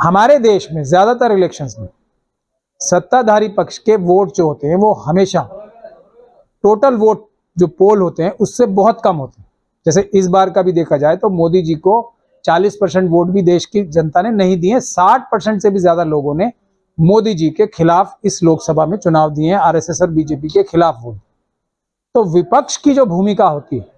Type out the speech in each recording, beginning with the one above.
हमारे देश में ज्यादातर इलेक्शंस में सत्ताधारी पक्ष के वोट जो होते हैं वो हमेशा टोटल वोट जो पोल होते हैं उससे बहुत कम होते हैं। जैसे इस बार का भी देखा जाए तो मोदी जी को 40% वोट भी देश की जनता ने नहीं दिए, 60% से भी ज्यादा लोगों ने मोदी जी के खिलाफ इस लोकसभा में चुनाव दिए हैं, आरएसएस और बीजेपी के खिलाफ वोट। तो विपक्ष की जो भूमिका होती है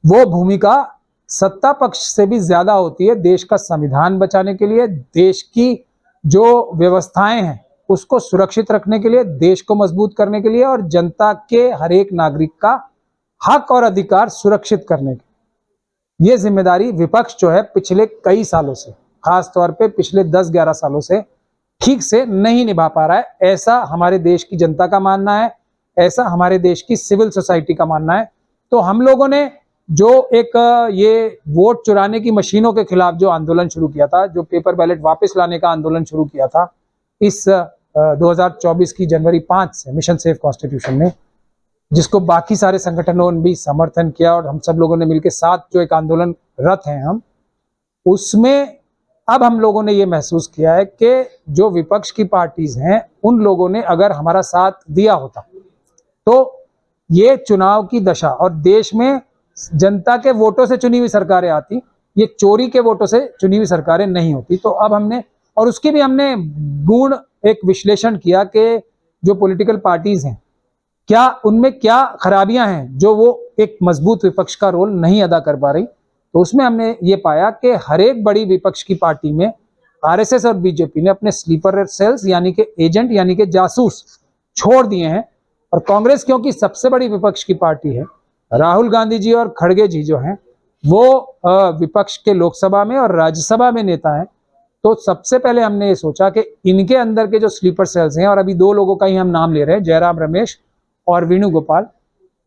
वो भूमिका सत्ता पक्ष से भी ज्यादा होती है, देश का संविधान बचाने के लिए, देश की जो व्यवस्थाएं हैं उसको सुरक्षित रखने के लिए, देश को मजबूत करने के लिए और जनता के हर एक नागरिक का हक और अधिकार सुरक्षित करने की ये जिम्मेदारी विपक्ष जो है पिछले कई सालों से, खास तौर पे पिछले 10-11 सालों से ठीक से नहीं निभा पा रहा है। ऐसा हमारे देश की जनता का मानना है, ऐसा हमारे देश की सिविल सोसाइटी का मानना है। तो हम लोगों ने जो एक ये वोट चुराने की मशीनों के खिलाफ जो आंदोलन शुरू किया था, जो पेपर बैलेट वापस लाने का आंदोलन शुरू किया था इस 2024 की जनवरी 5 से मिशन सेफ कॉन्स्टिट्यूशन में, जिसको बाकी सारे संगठनों ने भी समर्थन किया और हम सब लोगों ने मिलकर साथ जो एक आंदोलन रत हैं हम, उसमें अब हम लोगों ने ये महसूस किया है कि जो विपक्ष की पार्टीज हैं उन लोगों ने अगर हमारा साथ दिया होता तो ये चुनाव की दशा और देश में जनता के वोटों से चुनी हुई सरकारें आती, ये चोरी के वोटों से चुनी हुई सरकारें नहीं होती। तो अब हमने, और उसकी भी हमने गुण एक विश्लेषण किया कि जो पॉलिटिकल पार्टीज हैं क्या उनमें क्या खराबियां हैं जो वो एक मजबूत विपक्ष का रोल नहीं अदा कर पा रही। तो उसमें हमने ये पाया कि हर एक बड़ी विपक्ष की पार्टी में आरएसएस और बीजेपी ने अपने स्लीपर सेल्स यानी कि एजेंट यानी कि जासूस छोड़ दिए हैं। और कांग्रेस क्योंकि सबसे बड़ी विपक्ष की पार्टी है, राहुल गांधी जी और खड़गे जी जो हैं वो विपक्ष के लोकसभा में और राज्यसभा में नेता हैं, तो सबसे पहले हमने ये सोचा कि इनके अंदर के जो स्लीपर सेल्स हैं, और अभी दो लोगों का ही हम नाम ले रहे हैं, जयराम रमेश और वेणुगोपाल,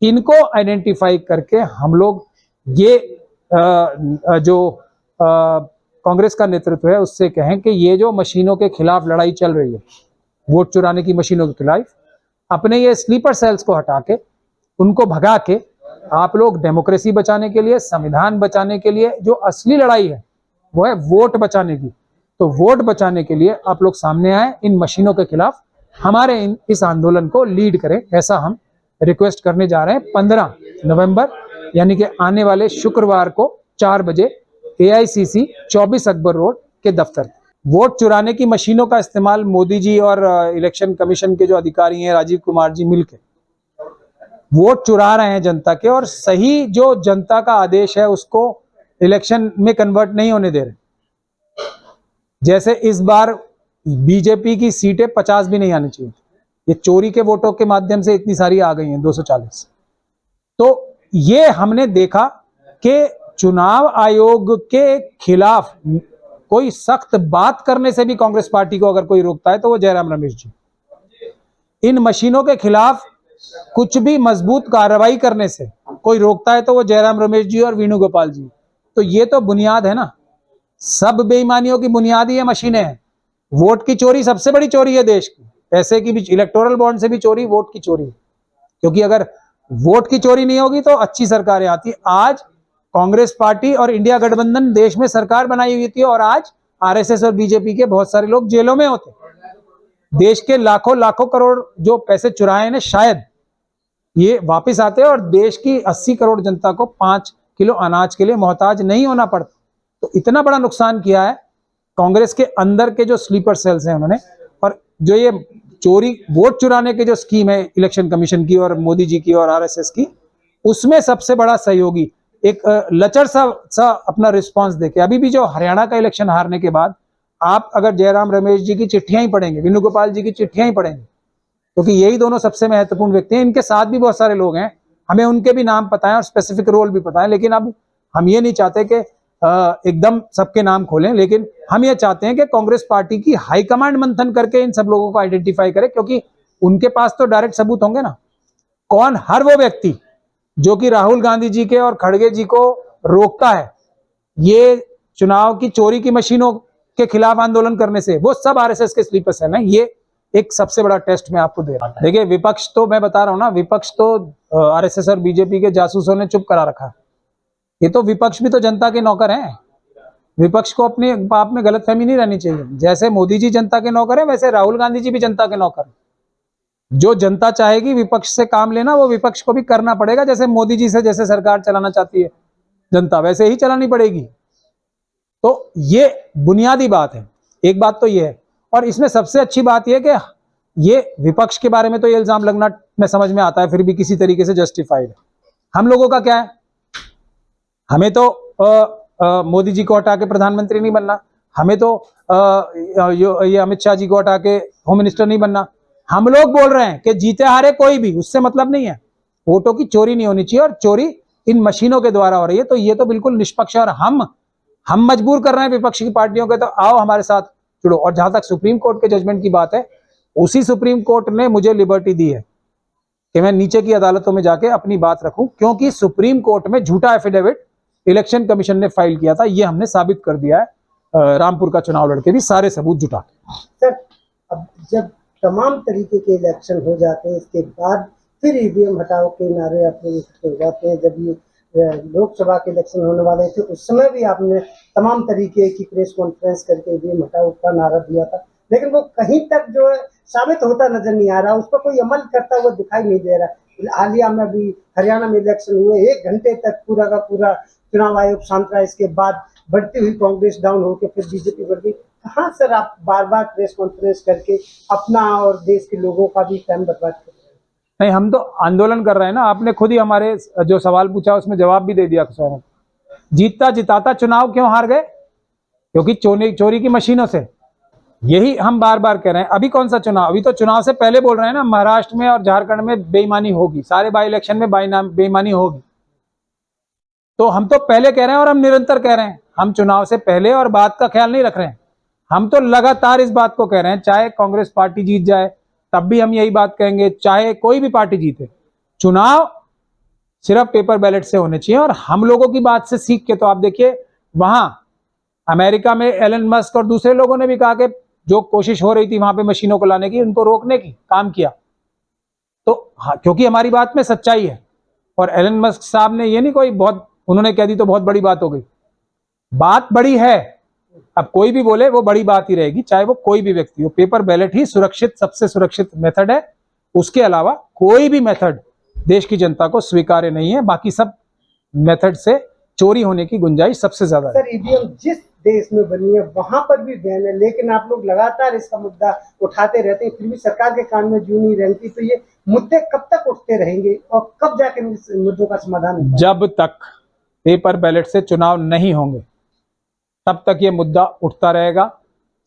इनको आइडेंटिफाई करके हम लोग ये जो कांग्रेस का नेतृत्व है उससे कहें कि ये जो मशीनों के खिलाफ लड़ाई चल रही है, वोट चुराने की मशीनों के खिलाफ, अपने ये स्लीपर सेल्स को हटा के उनको भगा के आप लोग डेमोक्रेसी बचाने के लिए, संविधान बचाने के लिए जो असली लड़ाई है वो है वोट बचाने की। तो वोट बचाने के लिए आप लोग सामने आए, इन मशीनों के खिलाफ हमारे इस आंदोलन को लीड करें, ऐसा हम रिक्वेस्ट करने जा रहे हैं 15 नवंबर यानी कि आने वाले शुक्रवार को 4 बजे एआईसीसी 24 अकबर रोड के दफ्तर। वोट चुराने की मशीनों का इस्तेमाल मोदी जी और इलेक्शन कमीशन के जो अधिकारी हैं राजीव कुमार जी मिलकर वोट चुरा रहे हैं जनता के, और सही जो जनता का आदेश है उसको इलेक्शन में कन्वर्ट नहीं होने दे रहे। जैसे इस बार बीजेपी की सीटें 50 भी नहीं आनी चाहिए, ये चोरी के वोटों के माध्यम से इतनी सारी आ गई हैं 240। तो ये हमने देखा कि चुनाव आयोग के खिलाफ कोई सख्त बात करने से भी कांग्रेस पार्टी को अगर कोई रोकता है तो वो जयराम रमेश जी। इन मशीनों के खिलाफ कुछ भी मजबूत कार्रवाई करने से कोई रोकता है तो वो जयराम रमेश जी और वेणुगोपाल जी। तो ये तो बुनियाद है ना, सब बेईमानियों की बुनियाद ही ये मशीनें हैं। वोट की चोरी सबसे बड़ी चोरी है देश की, पैसे की भी, इलेक्टोरल बॉन्ड से भी चोरी, वोट की चोरी। क्योंकि अगर वोट की चोरी नहीं होगी तो अच्छी सरकारें आती। आज कांग्रेस पार्टी और इंडिया गठबंधन देश में सरकार बनाई हुई थी और आज आरएसएस और बीजेपी के बहुत सारे लोग जेलों में होते। देश के लाखों लाखों करोड़ जो पैसे चुराए ने शायद ये वापस आते और देश की 80 करोड़ जनता को 5 किलो अनाज के लिए मोहताज नहीं होना पड़ता। तो इतना बड़ा नुकसान किया है कांग्रेस के अंदर के जो स्लीपर सेल्स हैं उन्होंने। और जो ये चोरी वोट चुराने के जो स्कीम है इलेक्शन कमीशन की और मोदी जी की और आरएसएस की, उसमें सबसे बड़ा सहयोगी एक लचर सा अपना रिस्पांस देके, अभी भी जो हरियाणा का इलेक्शन हारने के बाद आप अगर जयराम रमेश जी की चिट्ठियां ही पढ़ेंगे, वेणुगोपाल जी की चिट्ठियां ही पढ़ेंगे, क्योंकि यही दोनों सबसे महत्वपूर्ण व्यक्ति हैं। इनके साथ भी बहुत सारे लोग हैं, हमें उनके भी नाम पता है और स्पेसिफिक रोल भी पता है, लेकिन अब हम ये नहीं चाहते कि एकदम सबके नाम खोलें, लेकिन हम ये चाहते हैं कि कांग्रेस पार्टी की हाईकमांड मंथन करके इन सब लोगों को आइडेंटिफाई करे, क्योंकि उनके पास तो डायरेक्ट सबूत होंगे ना। कौन हर वो व्यक्ति जो कि राहुल गांधी जी के और खड़गे जी को रोकता है ये चुनाव की चोरी की मशीनों के खिलाफ आंदोलन करने से, वो सब आरएसएस के स्लीपर सेल हैं। ये एक सबसे बड़ा टेस्ट मैं आपको दे रहा हूं। देखिए विपक्ष तो मैं बता रहा हूं ना, विपक्ष तो आरएसएस और बीजेपी के जासूसों ने चुप करा रखा है। ये तो विपक्ष भी तो जनता के नौकर हैं। विपक्ष को अपने आप में गलतफहमी नहीं रहनी चाहिए। जैसे मोदी जी जनता के नौकर हैं, वैसे राहुल गांधी जी भी जनता के नौकर हैं। जो जनता चाहेगी विपक्ष से काम लेना, वो विपक्ष को भी करना पड़ेगा। जैसे मोदी जी से जैसे सरकार चलाना चाहती है जनता, वैसे ही चलानी पड़ेगी। तो ये बुनियादी बात है। एक बात तो ये है, और इसमें सबसे अच्छी बात यह है कि ये विपक्ष के बारे में तो ये इल्जाम लगना में समझ में आता है, फिर भी किसी तरीके से जस्टिफाइड है। हम लोगों का क्या है, हमें तो मोदी जी को हटा के प्रधानमंत्री नहीं बनना, हमें तो ये अमित शाह जी को हटा के होम मिनिस्टर नहीं बनना। हम लोग बोल रहे हैं कि जीते हारे कोई भी, उससे मतलब नहीं है। वोटों की चोरी नहीं होनी चाहिए, और चोरी इन मशीनों के द्वारा हो रही है। तो ये तो बिल्कुल निष्पक्ष है, और हम मजबूर कर रहे हैं विपक्ष की पार्टियों के, तो आओ हमारे साथ जुड़ो। और जहां तक सुप्रीम कोर्ट के जजमेंट की बात है, उसी सुप्रीम कोर्ट ने मुझे लिबर्टी दी है कि मैं नीचे की अदालतों में जाके अपनी बात रखूं, क्योंकि सुप्रीम कोर्ट में झूठा एफिडेविट इलेक्शन कमीशन ने फाइल किया था। ये हमने साबित कर दिया है रामपुर का चुनाव लड़के भी सारे सबूत जुटा के। सर, अब जब तमाम तरीके के इलेक्शन हो जाते हैं, इसके बाद फिर ईवीएम हटाओ के नारे अपने हो जाते हैं। जब ये लोकसभा के इलेक्शन होने वाले थे, उस समय भी आपने तमाम तरीके की प्रेस कॉन्फ्रेंस करके ईवीएम हटाओ का नारा दिया था, लेकिन वो कहीं तक जो है साबित होता नजर नहीं आ रहा, उस पर कोई अमल करता हुआ दिखाई नहीं दे रहा। हालिया में भी हरियाणा में इलेक्शन हुए, 1 घंटे तक पूरा का पूरा चुनाव आयोग शांत रहा। इसके बाद बढ़ती हुई कांग्रेस डाउन होकर फिर बीजेपी बढ़ गई। कहाँ सर आप बार बार प्रेस कॉन्फ्रेंस करके अपना और देश के लोगों का भी टाइम बर्बाद कर रहे हैं? नहीं, हम तो आंदोलन कर रहे हैं ना। आपने खुद ही हमारे जो सवाल पूछा उसमें जवाब भी दे दिया। जीतता जिताता चुनाव क्यों हार गए? क्योंकि चोरी की मशीनों से। यही हम बार बार कह रहे हैं। अभी कौन सा चुनाव, अभी तो चुनाव से पहले बोल रहे हैं ना, महाराष्ट्र में और झारखंड में बेईमानी होगी, सारे बाई इलेक्शन में बेईमानी होगी। तो हम तो पहले कह रहे हैं और हम निरंतर कह रहे हैं। हम चुनाव से पहले और बाद का ख्याल नहीं रख रहे हैं। हम तो लगातार इस बात को कह रहे हैं, चाहे कांग्रेस पार्टी जीत जाए तब भी हम यही बात कहेंगे, चाहे कोई भी पार्टी जीते, चुनाव सिर्फ पेपर बैलेट से होने चाहिए। और हम लोगों की बात से सीख के, तो आप देखिए वहां अमेरिका में एलन मस्क और दूसरे लोगों ने भी कहा कि जो कोशिश हो रही थी वहां पे मशीनों को लाने की, उनको रोकने की काम किया। तो हाँ, क्योंकि हमारी बात में सच्चाई है। और एलन मस्क साहब ने ये नहीं कोई बहुत, उन्होंने कह दी तो बहुत बड़ी बात हो गई। बात बड़ी है, अब कोई भी बोले वो बड़ी बात ही रहेगी, चाहे वो कोई भी व्यक्ति हो। पेपर बैलेट ही सुरक्षित, सबसे सुरक्षित मेथड है। उसके अलावा कोई भी मेथड देश की जनता को स्वीकार्य नहीं है। बाकी सब मेथड से चोरी होने की गुंजाइश सबसे ज्यादा है। सर, ईवीएम जिस देश में बनी है वहां पर भी बैन है, लेकिन आप लोग लगातार इसका मुद्दा उठाते रहते हैं, फिर भी सरकार के कान में जू नहीं रहती। तो ये मुद्दे कब तक उठते रहेंगे और कब जाके इस मुद्दों का समाधान होगा? जब तक पेपर बैलेट से चुनाव नहीं होंगे तब तक ये मुद्दा उठता रहेगा।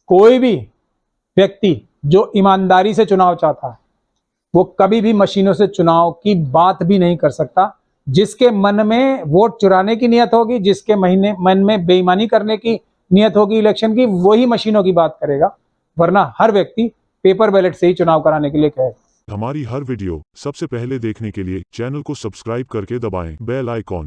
कोई भी व्यक्ति जो ईमानदारी से चुनाव चाहता है वो कभी भी मशीनों से चुनाव की बात भी नहीं कर सकता। जिसके मन में वोट चुराने की नियत होगी, जिसके मन में बेईमानी करने की नियत होगी इलेक्शन की, वही मशीनों की बात करेगा। वरना हर व्यक्ति पेपर बैलेट से ही चुनाव कराने के लिए कहेगा। हमारी हर वीडियो सबसे पहले देखने के लिए चैनल को सब्सक्राइब करके दबाएं बेल आइकॉन।